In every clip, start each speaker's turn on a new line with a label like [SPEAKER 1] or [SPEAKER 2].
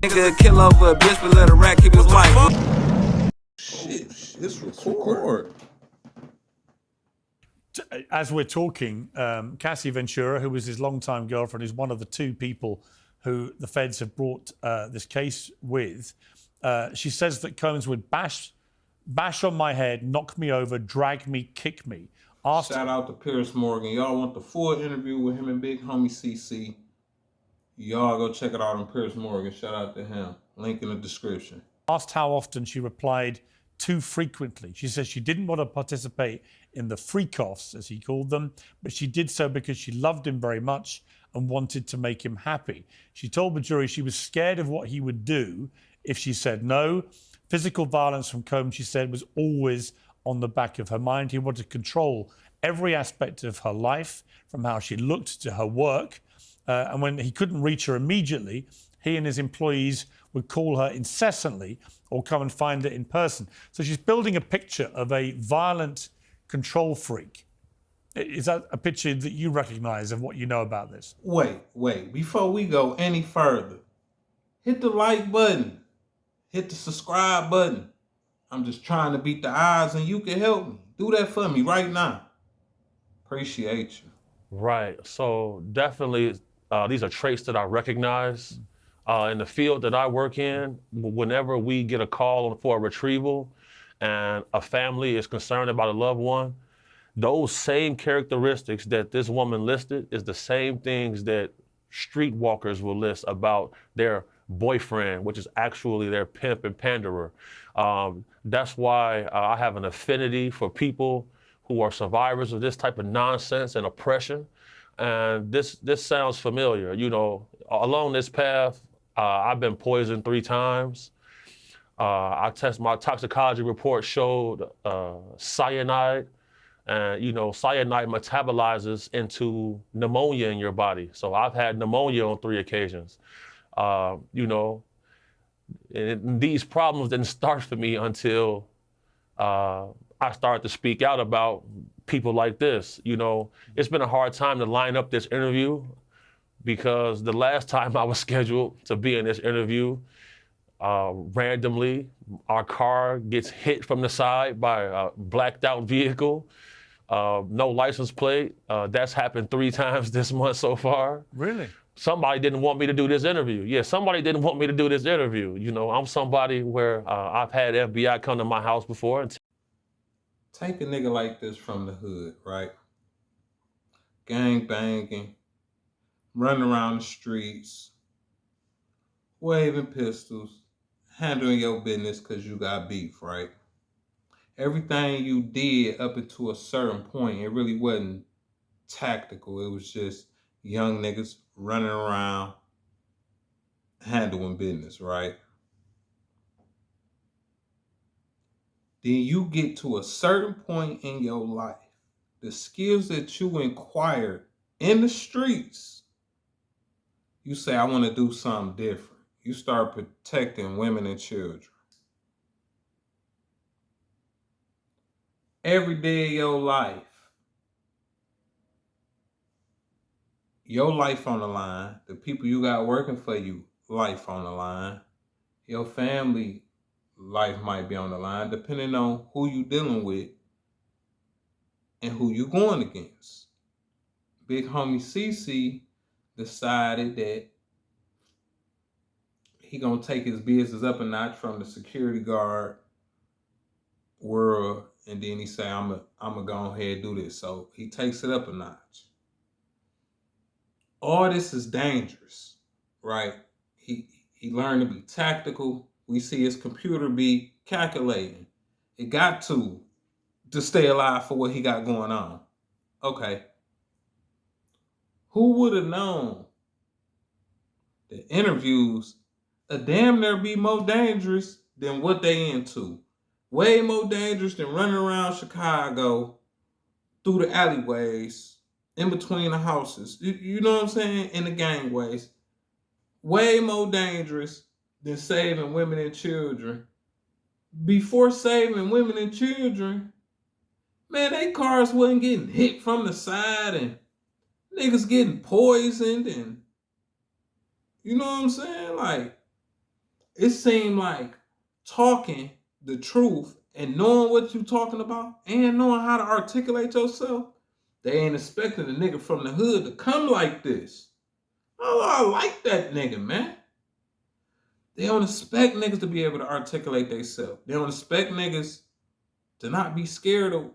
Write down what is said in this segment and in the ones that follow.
[SPEAKER 1] Nigga kill over a bitch, but let a rat keep his wife.
[SPEAKER 2] Shit, it's record.
[SPEAKER 3] As we're talking, Cassie Ventura, who was his longtime girlfriend, is one of the two people who the feds have brought this case with. She says that Combs would bash on my head, knock me over, drag me, kick me.
[SPEAKER 2] Shout out to Piers Morgan. Y'all want the full interview with him and Big Homie CC? Y'all go check it out on Piers Morgan. Shout out to him. Link in the description.
[SPEAKER 3] Asked how often, she replied, too frequently. She says she didn't want to participate in the freak-offs, as he called them, but she did so because she loved him very much and wanted to make him happy. She told the jury she was scared of what he would do if she said no. Physical violence from Combs, she said, was always on the back of her mind. He wanted to control every aspect of her life, from how she looked to her work. And when he couldn't reach her immediately, he and his employees would call her incessantly or come and find her in person. So she's building a picture of a violent control freak. Is that a picture that you recognize of what you know about this?
[SPEAKER 2] Wait. Before we go any further, hit the like button. Hit the subscribe button. I'm just trying to beat the odds and you can help me. Do that for me right now. Appreciate you.
[SPEAKER 4] Right. So definitely these are traits that I recognize. In the field that I work in, whenever we get a call for a retrieval and a family is concerned about a loved one, those same characteristics that this woman listed is the same things that streetwalkers will list about their boyfriend, which is actually their pimp and panderer. That's why I have an affinity for people who are survivors of this type of nonsense and oppression. And this sounds familiar. You know, along this path, I've been poisoned 3 times. My toxicology report showed cyanide. And, you know, cyanide metabolizes into pneumonia in your body. So I've had pneumonia on 3 occasions. You know, and these problems didn't start for me until I started to speak out about people like this. You know, it's been a hard time to line up this interview because the last time I was scheduled to be in this interview, randomly, our car gets hit from the side by a blacked out vehicle. No license plate. That's happened 3 times this month so far.
[SPEAKER 3] Really?
[SPEAKER 4] Somebody didn't want me to do this interview. Yeah, somebody didn't want me to do this interview. You know, I'm somebody where I've had FBI come to my house before. And
[SPEAKER 2] Take a nigga like this from the hood, right? Gang banging, running around the streets, waving pistols, handling your business because you got beef, right? Everything you did up until a certain point, it really wasn't tactical. It was just young niggas running around handling business, right? Then you get to a certain point in your life, the skills that you acquired in the streets, you say, I want to do something different. You start protecting women and children. Every day of your life on the line, the people you got working for you, life on the line, your family life might be on the line, depending on who you dealing with and who you going against. Big Homie CC decided that he gonna take his business up a notch from the security guard world, and then he say, I'm gonna go ahead and do this. So he takes it up a notch. All this is dangerous, right? He learned to be tactical. We see his computer be calculating. It got to stay alive for what he got going on. Okay. Who would have known that interviews are damn near be more dangerous than what they into? Way more dangerous than running around Chicago through the alleyways, in between the houses. You know what I'm saying? In the gangways. Way more dangerous than saving women and children. Before saving women and children, man, they cars wasn't getting hit from the side and niggas getting poisoned, and you know what I'm saying? Like, it seemed like talking the truth and knowing what you talking about and knowing how to articulate yourself, they ain't expecting a nigga from the hood to come like this. Oh, I like that nigga, man. They don't expect niggas to be able to articulate themselves. They don't expect niggas to not be scared of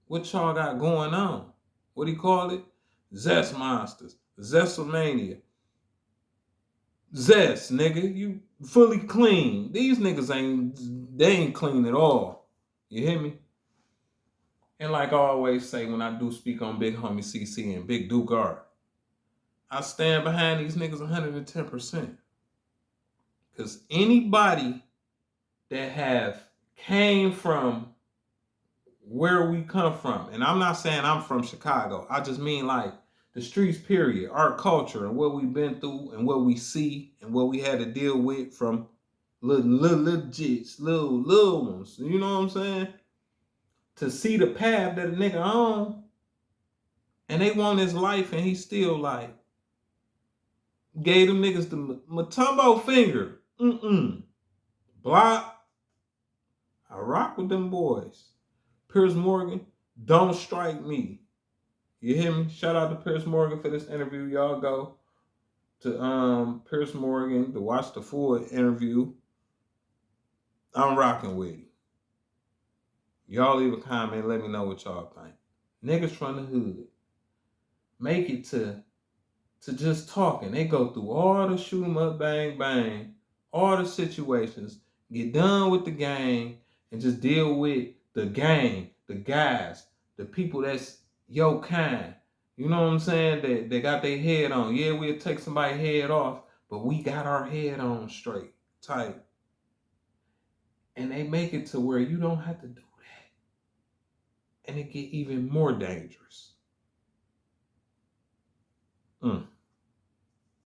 [SPEAKER 2] what y'all got going on. What do you call it? Zest monsters. Zestomania. Zest, nigga. You fully clean. These niggas ain't clean at all. You hear me? And like I always say when I do speak on Big Homie CC and Big Duke R, I stand behind these niggas 110%. Because anybody that have came from where we come from, and I'm not saying I'm from Chicago, I just mean like the streets, period, our culture and what we've been through and what we see and what we had to deal with from little jits, little ones, you know what I'm saying? To see the path that a nigga on, and they want his life, and he still like gave them niggas the Matumbo finger. Block. I rock with them boys. Piers Morgan, don't strike me. You hear me? Shout out to Piers Morgan for this interview. Y'all go to Piers Morgan to watch the full interview. I'm rocking with him. Y'all leave a comment. Let me know what y'all think. Niggas from the hood make it to just talking. They go through all the shoot 'em up, bang, bang, all the situations, get done with the gang, and just deal with the gang, the guys, the people that's your kind. You know what I'm saying? They got their head on. Yeah, we'll take somebody's head off, but we got our head on straight, tight. And they make it to where you don't have to do that. And it get even more dangerous.